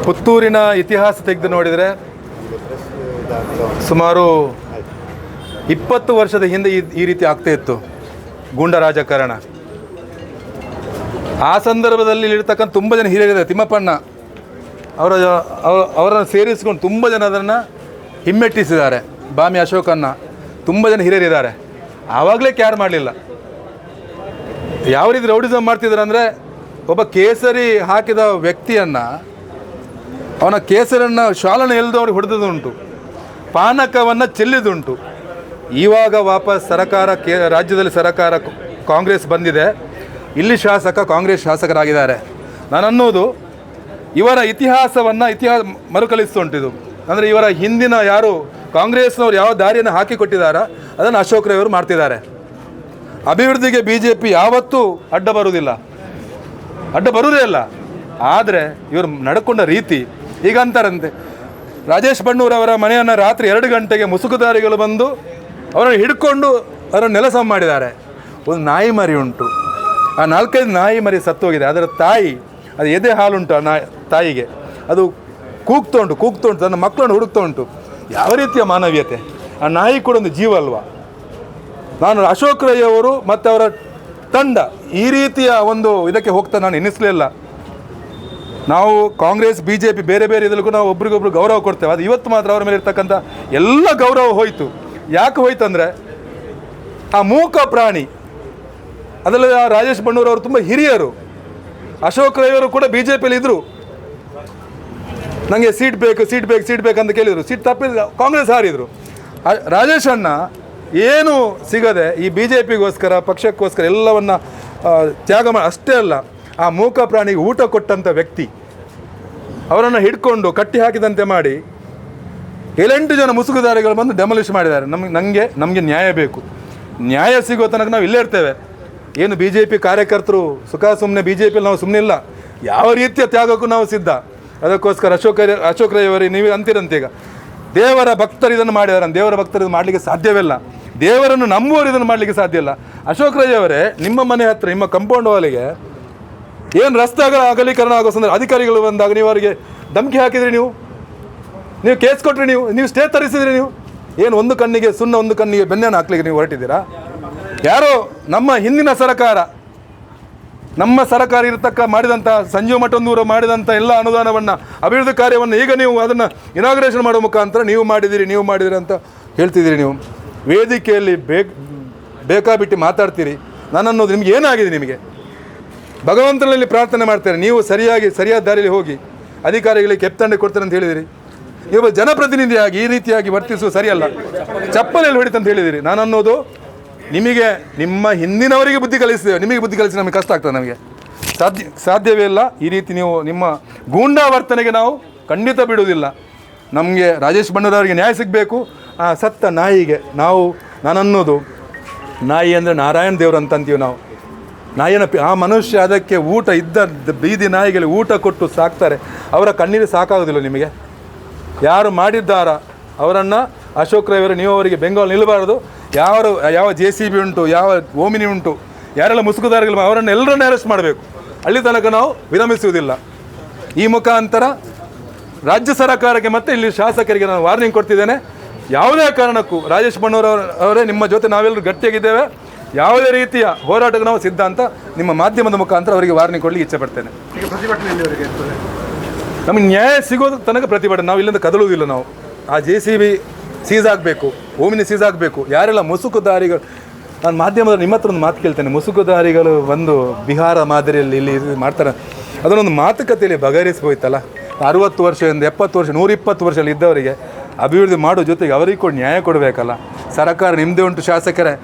ಪುತ್ತೂರಿನ ಇತಿಹಾಸ ತೆಗೆದು ನೋಡಿದರೆ ಸುಮಾರು 20 ವರ್ಷದ ಹಿಂದೆ ಈ ರೀತಿ ಆಗ್ತಾ ಇತ್ತು ಗೂಂಡಾ ರಾಜಕಾರಣ. ಆ ಸಂದರ್ಭದಲ್ಲಿ ಇರ್ತಕ್ಕಂಥ ತುಂಬ ಜನ ಹಿರಿಯರಿದ್ದಾರೆ. ತಿಮ್ಮಪ್ಪಣ್ಣ ಅವರನ್ನು ಸೇರಿಸಿಕೊಂಡು ತುಂಬ ಜನ ಅದನ್ನು ಹಿಮ್ಮೆಟ್ಟಿಸಿದ್ದಾರೆ. ಬಾಮಿ ಅಶೋಕಣ್ಣ, ತುಂಬ ಜನ ಹಿರಿಯರಿದ್ದಾರೆ. ಆವಾಗಲೇ ಕ್ಯಾರ್ ಮಾಡಲಿಲ್ಲ. ಯಾವ ರೀತಿ ರೌಡಿಸಮ್ ಮಾಡ್ತಿದ್ದಾರೆ ಅಂದರೆ, ಒಬ್ಬ ಕೇಸರಿ ಹಾಕಿದ ವ್ಯಕ್ತಿಯನ್ನು, ಅವನ ಕೇಸರನ್ನು ಶಾಲನ್ನು ಎಲ್ದು ಅವ್ರಿಗೆ ಹೊಡೆದುಂಟು, ಪಾನಕವನ್ನು ಚೆಲ್ಲಿದುಂಟು. ಇವಾಗ ವಾಪಸ್ ರಾಜ್ಯದಲ್ಲಿ ಸರ್ಕಾರ ಕಾಂಗ್ರೆಸ್ ಬಂದಿದೆ. ಇಲ್ಲಿ ಕಾಂಗ್ರೆಸ್ ಶಾಸಕರಾಗಿದ್ದಾರೆ. ನಾನನ್ನೋದು ಇವರ ಇತಿಹಾಸ ಮರುಕಳಿಸ್ತುಂಟಿದು. ಅಂದರೆ ಇವರ ಹಿಂದಿನ ಯಾರು ಕಾಂಗ್ರೆಸ್ನವ್ರು ಯಾವ ದಾರಿಯನ್ನು ಹಾಕಿಕೊಟ್ಟಿದ್ದಾರೋ ಅದನ್ನು ಅಶೋಕ್ ರೈ ಅವರು ಮಾಡ್ತಿದ್ದಾರೆ. ಅಭಿವೃದ್ಧಿಗೆ BJP ಯಾವತ್ತೂ ಅಡ್ಡ ಬರುವುದೇ ಇಲ್ಲ. ಆದರೆ ಇವರು ನಡ್ಕೊಂಡ ರೀತಿ, ಈಗ ಅಂತಾರಂತೆ, ರಾಜೇಶ್ ಬಣ್ಣೂರವರ ಮನೆಯನ್ನು ರಾತ್ರಿ 2 ಗಂಟೆಗೆ ಮುಸುಕುದಾರಿಗಳು ಬಂದು ಅವರನ್ನು ಹಿಡ್ಕೊಂಡು ಅವರನ್ನು ನೆಲಸಮ ಮಾಡಿದ್ದಾರೆ. ಒಂದು ನಾಯಿ ಮರಿ ಉಂಟು, ಆ 4-5 ನಾಯಿ ಮರಿ ಸತ್ತೋಗಿದೆ. ಅದರ ತಾಯಿ, ಅದು ಎದೆ ಹಾಲುಂಟು ಆ ತಾಯಿಗೆ, ಅದು ಕೂಗ್ತಾ ಉಂಟು, ತನ್ನ ಮಕ್ಕಳನ್ನು ಹುಡುಕ್ತಾ ಉಂಟು. ಯಾವ ರೀತಿಯ ಮಾನವೀಯತೆ! ಆ ನಾಯಿ ಕೂಡ ಒಂದು ಜೀವ ಅಲ್ವಾ? ನಾನು ಅಶೋಕ್ ರೈ ಅವರು ಮತ್ತು ಅವರ ತಂಡ ಈ ರೀತಿಯ ಒಂದು ಇದಕ್ಕೆ ಹೋಗ್ತಾ ನಾನು ಎನ್ನಿಸಲಿಲ್ಲ. ನಾವು ಕಾಂಗ್ರೆಸ್ BJP ಬೇರೆ ಇದಕ್ಕೂ ನಾವು ಒಬ್ರಿಗೊಬ್ರು ಗೌರವ ಕೊಡ್ತೇವೆ. ಅದು ಇವತ್ತು ಮಾತ್ರ ಅವರ ಮೇಲೆ ಇರ್ತಕ್ಕಂಥ ಎಲ್ಲ ಗೌರವ ಹೋಯಿತು. ಯಾಕೆ ಹೋಯ್ತು ಅಂದರೆ, ಆ ಮೂಕ ಪ್ರಾಣಿ, ಅದರಲ್ಲಿ ಆ ರಾಜೇಶ್ ಬಣ್ಣೂರವರು ತುಂಬ ಹಿರಿಯರು. ಅಶೋಕ್ ರೈ ಅವರು ಕೂಡ BJPಯಲ್ಲಿ ಇದ್ದರು. ನನಗೆ ಸೀಟ್ ಬೇಕು ಅಂತ ಕೇಳಿದರು. ಸೀಟ್ ತಪ್ಪಿದ ಕಾಂಗ್ರೆಸ್ ಹಾರಿದರು. ರಾಜೇಶ್ ಅಣ್ಣ ಏನು ಸಿಗದೆ ಈ BJPಗೋಸ್ಕರ, ಪಕ್ಷಕ್ಕೋಸ್ಕರ ಎಲ್ಲವನ್ನ ತ್ಯಾಗ ಮಾಡಿ, ಅಷ್ಟೇ ಅಲ್ಲ, ಆ ಮೂಕ ಪ್ರಾಣಿಗೆ ಊಟ ಕೊಟ್ಟಂಥ ವ್ಯಕ್ತಿ. ಅವರನ್ನು ಹಿಡ್ಕೊಂಡು ಕಟ್ಟಿ ಹಾಕಿದಂತೆ ಮಾಡಿ 7-8 ಜನ ಮುಸುಕುದಾರಿಗಳು ಬಂದು ಡೆಮಾಲಿಷ್ ಮಾಡಿದ್ದಾರೆ. ನಮಗೆ ನ್ಯಾಯ ಬೇಕು. ನ್ಯಾಯ ಸಿಗೋ ತನಕ ನಾವು ಇಲ್ಲೇ ಇರ್ತೇವೆ. ಏನು BJP ಕಾರ್ಯಕರ್ತರು ಸುಮ್ಮನೆ BJPಯಲ್ಲಿ ನಾವು ಸುಮ್ಮನೆ ಇಲ್ಲ. ಯಾವ ರೀತಿಯ ತ್ಯಾಗಕ್ಕೂ ನಾವು ಸಿದ್ಧ. ಅದಕ್ಕೋಸ್ಕರ ಅಶೋಕ್ ರೈ ಅವರು ನೀವು ಅಂತೀರಂತೆ, ಈಗ ದೇವರ ಭಕ್ತರು ಇದನ್ನು ಮಾಡಿದ್ದಾರೆ. ದೇವರ ಭಕ್ತರು ಇದನ್ನು ಮಾಡಲಿಕ್ಕೆ ಸಾಧ್ಯವಿಲ್ಲ. ದೇವರನ್ನು ನಂಬುವವರು ಇದನ್ನು ಮಾಡಲಿಕ್ಕೆ ಸಾಧ್ಯ ಇಲ್ಲ. ಅಶೋಕ್ ರೈ ಅವರೇ, ನಿಮ್ಮ ಮನೆ ಹತ್ತಿರ, ನಿಮ್ಮ ಕಂಪೌಂಡ್ ವಾಲಿಗೆ ಏನು ರಸ್ತೆಗಳ ಅಗಲೀಕರಣ ಆಗೋ ಸಂದರ್ಭ ಅಧಿಕಾರಿಗಳು ಬಂದಾಗ ನೀವು ಅವರಿಗೆ ಧಮಕಿ ಹಾಕಿದ್ರಿ, ನೀವು ಕೇಸ್ ಕೊಟ್ಟರೆ, ನೀವು ಸ್ಟೇ ತರಿಸಿದ್ರಿ. ನೀವು ಏನು ಒಂದು ಕಣ್ಣಿಗೆ ಸುಣ್ಣ, ಒಂದು ಕಣ್ಣಿಗೆ ಬೆನ್ನೆಯನ್ನು ಹಾಕ್ಲಿಕ್ಕೆ ನೀವು ಹೊರಟಿದ್ದೀರಾ? ಯಾರೋ ನಮ್ಮ ಹಿಂದಿನ ನಮ್ಮ ಸರ್ಕಾರ ಮಾಡಿದಂಥ ಸಂಜೀವ ಮಠಂದೂರು ಮಾಡಿದಂಥ ಎಲ್ಲ ಅನುದಾನವನ್ನು, ಅಭಿವೃದ್ಧಿ ಕಾರ್ಯವನ್ನು ಈಗ ನೀವು ಅದನ್ನು ಇನಾಗ್ರೇಷನ್ ಮಾಡೋ ಮುಖಾಂತರ ನೀವು ಮಾಡಿದಿರಿ ಅಂತ ಹೇಳ್ತಿದ್ದೀರಿ. ನೀವು ವೇದಿಕೆಯಲ್ಲಿ ಬೇಕಾಬಿಟ್ಟು ಮಾತಾಡ್ತೀರಿ. ನಾನನ್ನೋದು ನಿಮ್ಗೆ ಏನಾಗಿದೆ? ನಿಮಗೆ ಭಗವಂತನಲ್ಲಿ ಪ್ರಾರ್ಥನೆ ಮಾಡ್ತಾರೆ. ನೀವು ಸರಿಯಾದ ದಾರಿಯಲ್ಲಿ ಹೋಗಿ ಅಧಿಕಾರಿಗಳಿಗೆ ಕೆಪ್ತಂಡೆ ಕೊಡ್ತಾರೆ ಅಂತ ಹೇಳಿದಿರಿ. ನೀವು ಜನಪ್ರತಿನಿಧಿಯಾಗಿ ಈ ರೀತಿಯಾಗಿ ವರ್ತಿಸುವ ಸರಿಯಲ್ಲ, ಚಪ್ಪಲೆಯಲ್ಲಿ ಹೊಡಿತಂತ ಹೇಳಿದಿರಿ. ನಾನನ್ನೋದು ನಿಮಗೆ, ನಿಮ್ಮ ಹಿಂದಿನವರಿಗೆ ಬುದ್ಧಿ ಕಲಿಸ್ತೇವೆ, ನಿಮಗೆ ಬುದ್ಧಿ ಕಲಿಸಿ ನಮಗೆ ಕಷ್ಟ ಆಗ್ತದೆ. ನಮಗೆ ಸಾಧ್ಯವೇ ಇಲ್ಲ. ಈ ರೀತಿ ನೀವು ನಿಮ್ಮ ಗೂಂಡಾ ವರ್ತನೆಗೆ ನಾವು ಖಂಡಿತ ಬಿಡುವುದಿಲ್ಲ. ನಮಗೆ ರಾಜೇಶ್ ಬಣ್ಣೂರವರಿಗೆ ನ್ಯಾಯ ಸಿಗಬೇಕು. ಆ ಸತ್ತ ನಾಯಿಗೆ ನಾನನ್ನೋದು, ನಾಯಿ ಅಂದರೆ ನಾರಾಯಣ ದೇವರು ಅಂತೀವಿ ನಾವು. ಆ ಮನುಷ್ಯ ಅದಕ್ಕೆ ಊಟ ಬೀದಿ ನಾಯಿಗಳಿಗೆ ಊಟ ಕೊಟ್ಟು ಸಾಕ್ತಾರೆ. ಅವರ ಕಣ್ಣೀರು ಸಾಕಾಗೋದಿಲ್ಲ ನಿಮಗೆ? ಯಾರು ಮಾಡಿದ್ದಾರ ಅವರನ್ನು, ಅಶೋಕ್ ರೈ ಅವರು, ನೀವು ಅವರಿಗೆ ಬೆಂಗಾಲ್ ನಿಲ್ಲಬಾರದು. ಯಾವ JCB ಉಂಟು, ಯಾವ ಓಮಿನಿ ಉಂಟು, ಯಾರೆಲ್ಲ ಮುಸುಕುದಾರಿಗಳು, ಅವರನ್ನೆಲ್ಲರನ್ನು ಅರೆಸ್ಟ್ ಮಾಡಬೇಕು. ಅಲ್ಲಿ ತನಕ ನಾವು ವಿರಮಿಸುವುದಿಲ್ಲ. ಈ ಮುಖಾಂತರ ರಾಜ್ಯ ಸರ್ಕಾರಕ್ಕೆ ಮತ್ತು ಇಲ್ಲಿ ಶಾಸಕರಿಗೆ ನಾನು ವಾರ್ನಿಂಗ್ ಕೊಡ್ತಿದ್ದೇನೆ. ಯಾವುದೇ ಕಾರಣಕ್ಕೂ ರಾಜೇಶ್ ಬಣ್ಣೂರವರೇ, ನಿಮ್ಮ ಜೊತೆ ನಾವೆಲ್ಲರೂ ಗಟ್ಟಿಯಾಗಿದ್ದೇವೆ. ಯಾವುದೇ ರೀತಿಯ ಹೋರಾಟಕ್ಕೆ ನಾವು ಸಿದ್ಧ ಅಂತ ನಿಮ್ಮ ಮಾಧ್ಯಮದ ಮುಖಾಂತರ ಅವರಿಗೆ ವಾರ್ನಿಂಗ್ ಕೊಡಲಿಕ್ಕೆ ಇಚ್ಛೆ ಪಡ್ತೇನೆ. ನಮಗೆ ನ್ಯಾಯ ಸಿಗೋದು ತನಕ ಪ್ರತಿಭಟನೆ. ನಾವು ಇಲ್ಲಿಂದ ಕದಲುವುದಿಲ್ಲ. ನಾವು ಆ JCB ಸೀಸ್ ಆಗಬೇಕು, ಓಮಿನಿ ಸೀಸ್ ಆಗಬೇಕು. ಯಾರೆಲ್ಲ ಮುಸುಕುದಾರಿಗಳು, ನಾನು ಮಾಧ್ಯಮದ ನಿಮ್ಮ ಹತ್ರ ಒಂದು ಮಾತು ಕೇಳ್ತೇನೆ. ಮುಸುಕುದಾರಿಗಳು ಬಂದು ಬಿಹಾರ ಮಾದರಿಯಲ್ಲಿ ಇಲ್ಲಿ ಮಾಡ್ತಾರೆ, ಅದನ್ನೊಂದು ಮಾತುಕತೆಯಲ್ಲಿ ಬಗೆಹರಿಸ್ಬೋಯ್ತಲ್ಲ. 60 ವರ್ಷದಿಂದ 70 ವರ್ಷ, 120 ವರ್ಷದಲ್ಲಿ ಇದ್ದವರಿಗೆ ಅಭಿವೃದ್ಧಿ ಮಾಡೋ ಜೊತೆಗೆ ಅವರಿಗೆ ಕೂಡ ನ್ಯಾಯ ಕೊಡಬೇಕಲ್ಲ. ಸರ್ಕಾರ ನಿಮ್ಮದೇ ಉಂಟು, ಶಾಸಕರೇ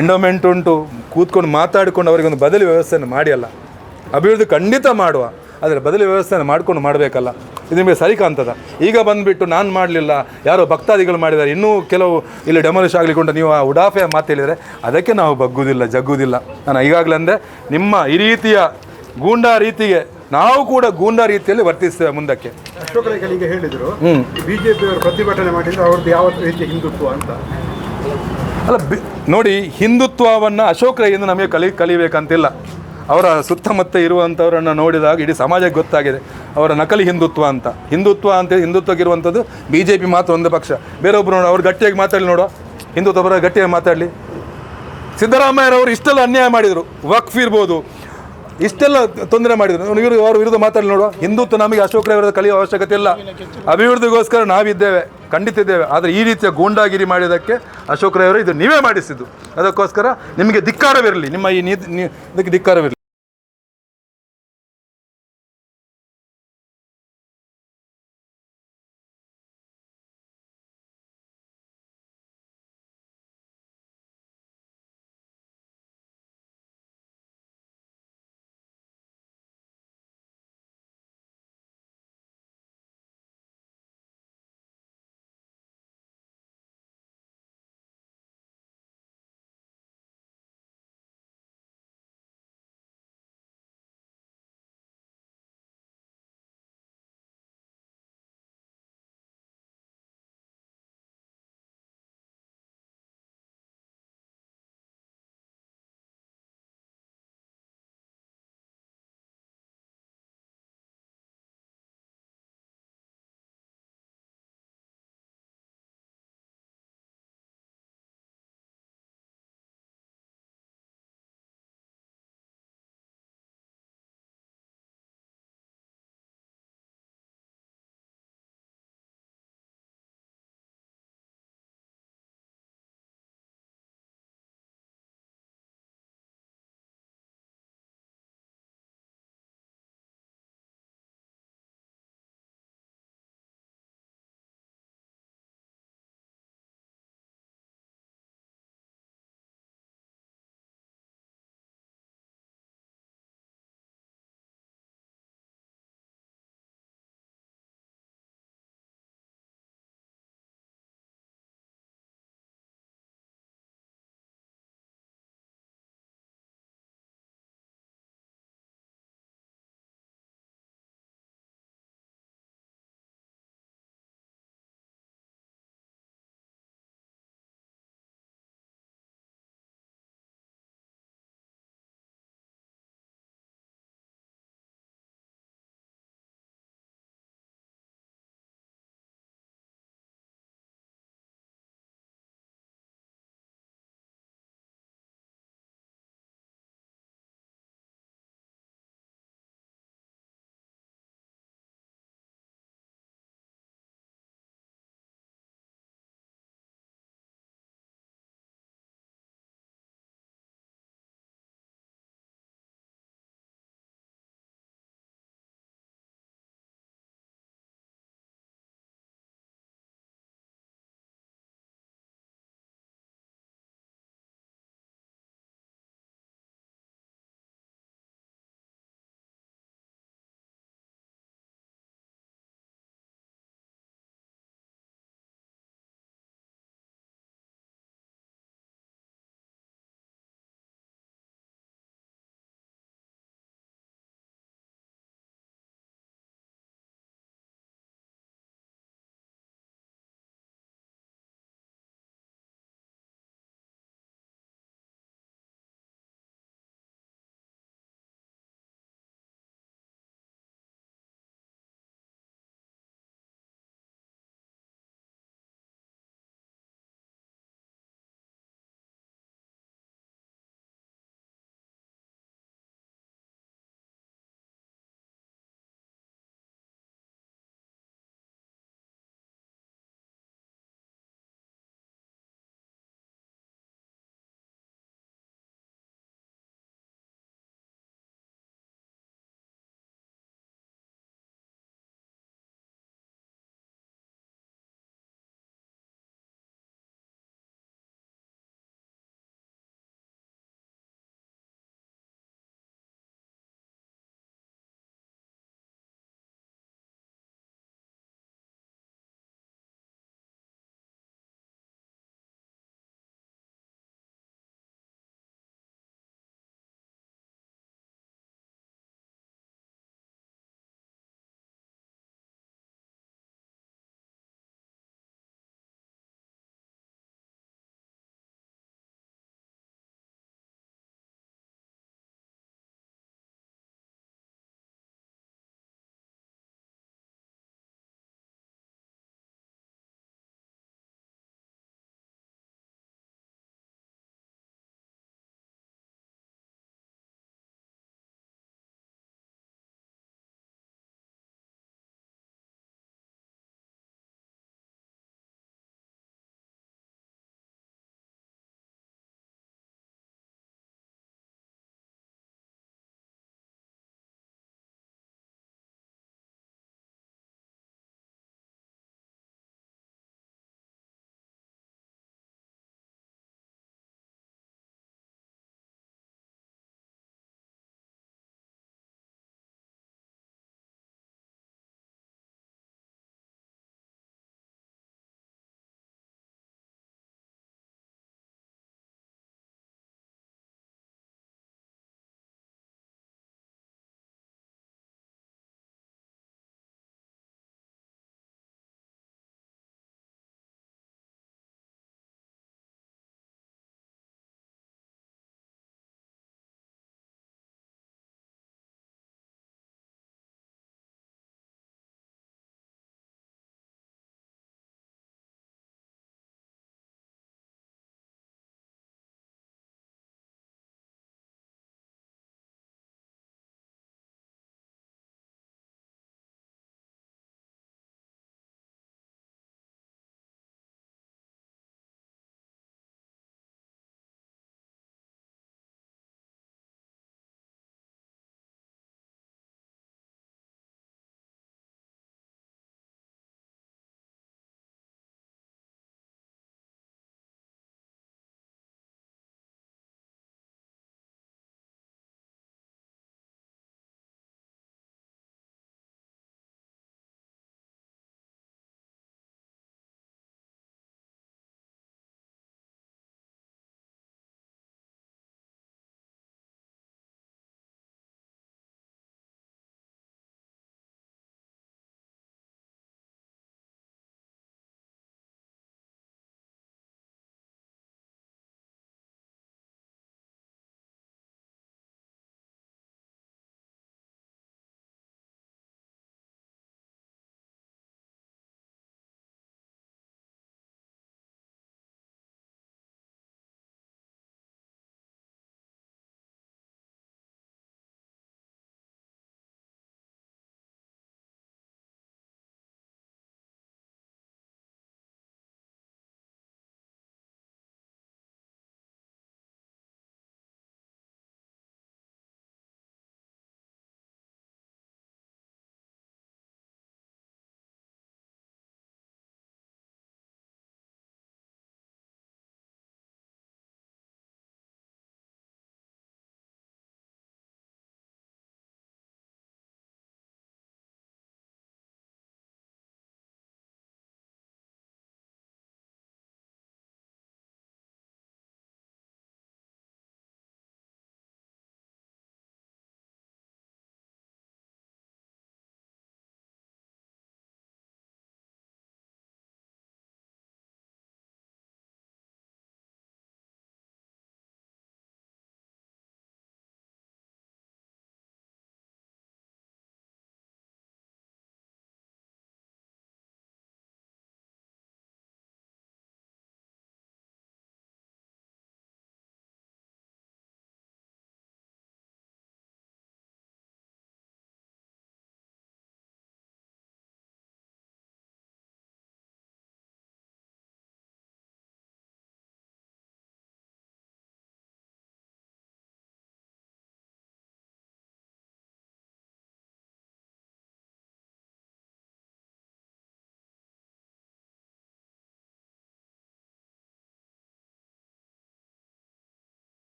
ಎಂಡೋಮೆಂಟ್ ಉಂಟು, ಕೂತ್ಕೊಂಡು ಮಾತಾಡಿಕೊಂಡು ಅವರಿಗೊಂದು ಬದಲಿ ವ್ಯವಸ್ಥೆಯನ್ನು ಮಾಡಿ ಅಲ್ಲ. ಅಭಿವೃದ್ಧಿ ಖಂಡಿತ ಮಾಡುವ, ಆದರೆ ಬದಲಿ ವ್ಯವಸ್ಥೆಯನ್ನು ಮಾಡಬೇಕಲ್ಲ. ಇದು ನಿಮಗೆ ಸರಿ ಕಾಣ್ತದ? ಈಗ ಬಂದುಬಿಟ್ಟು ನಾನು ಮಾಡಲಿಲ್ಲ, ಯಾರೋ ಭಕ್ತಾದಿಗಳು ಮಾಡಿದ್ದಾರೆ, ಇನ್ನೂ ಕೆಲವು ಇಲ್ಲಿ ಡೆಮಾಲಿಷ್ ಆಗಲಿಕ್ಕೆ ನೀವು ಆ ಉಡಾಫೆಯ ಮಾತು ಹೇಳಿದರೆ ಅದಕ್ಕೆ ನಾವು ಜಗ್ಗುವುದಿಲ್ಲ. ನಾನು ಈಗಾಗಲೇ ಅಂದೆ, ನಿಮ್ಮ ಈ ರೀತಿಯ ಗೂಂಡಾ ರೀತಿಗೆ ನಾವು ಕೂಡ ಗೂಂಡಾ ರೀತಿಯಲ್ಲಿ ವರ್ತಿಸ್ತೇವೆ ಮುಂದಕ್ಕೆ. ಅಶೋಕ್ ರೈ ಈಗ ಹೇಳಿದರು, BJP ಅವರು ಪ್ರತಿಭಟನೆ ಮಾಡಿದ್ರು, ಅವ್ರದ್ದು ಯಾವ ರೀತಿಯ ಹಿಂದುತ್ವ ಅಂತ. ಅಲ್ಲ ನೋಡಿ, ಹಿಂದುತ್ವವನ್ನು ಅಶೋಕ್ ರೈಯಿಂದ ನಮಗೆ ಕಲಿಬೇಕಂತಿಲ್ಲ. ಅವರ ಸುತ್ತಮುತ್ತ ಇರುವಂಥವರನ್ನು ನೋಡಿದಾಗ ಇಡೀ ಸಮಾಜಕ್ಕೆ ಗೊತ್ತಾಗಿದೆ ಅವರ ನಕಲಿ ಹಿಂದುತ್ವ ಅಂತ. ಹಿಂದುತ್ವಕ್ಕೆ ಇರುವಂಥದ್ದು ಬಿ ಜೆ ಪಿ ಮಾತ್ರ ಒಂದು ಪಕ್ಷ. ಬೇರೊಬ್ಬರು ನೋಡು, ಅವ್ರು ಗಟ್ಟಿಯಾಗಿ ಮಾತಾಡಲಿ ನೋಡು, ಹಿಂದುತ್ವ ಪರ ಗಟ್ಟಿಯಾಗಿ ಮಾತಾಡಲಿ. ಸಿದ್ದರಾಮಯ್ಯರವರು ಇಷ್ಟೆಲ್ಲ ಅನ್ಯಾಯ ಮಾಡಿದರು, ವಕ್ಫ್ ಇರ್ಬೋದು, ಇಷ್ಟೆಲ್ಲ ತೊಂದರೆ ಮಾಡಿದರು, ಅವ್ರ ವಿರುದ್ಧ ಮಾತಾಡಲಿ ನೋಡುವ. ಹಿಂದುತ್ವ ನಮಗೆ ಅಶೋಕ್ ರೈ ವಿರುದ್ಧ ಕಲಿಯುವ ಅವಶ್ಯಕತೆ ಇಲ್ಲ. ಅಭಿವೃದ್ಧಿಗೋಸ್ಕರ ನಾವಿದ್ದೇವೆ, ಖಂಡಿತ ಇದ್ದೇವೆ. ಆದರೆ ಈ ರೀತಿಯ ಗೂಂಡಾಗಿರಿ ಮಾಡಿದ್ದಕ್ಕೆ ಅಶೋಕ್ ರೈ ಅವರು ಇದು ನೀವೇ ಮಾಡಿಸಿದ್ದು. ಅದಕ್ಕೋಸ್ಕರ ನಿಮಗೆ ಧಿಕ್ಕಾರವಿರಲಿ, ನಿಮ್ಮ ಈ ಇದಕ್ಕೆ ಧಿಕ್ಕಾರವಿರಲಿ.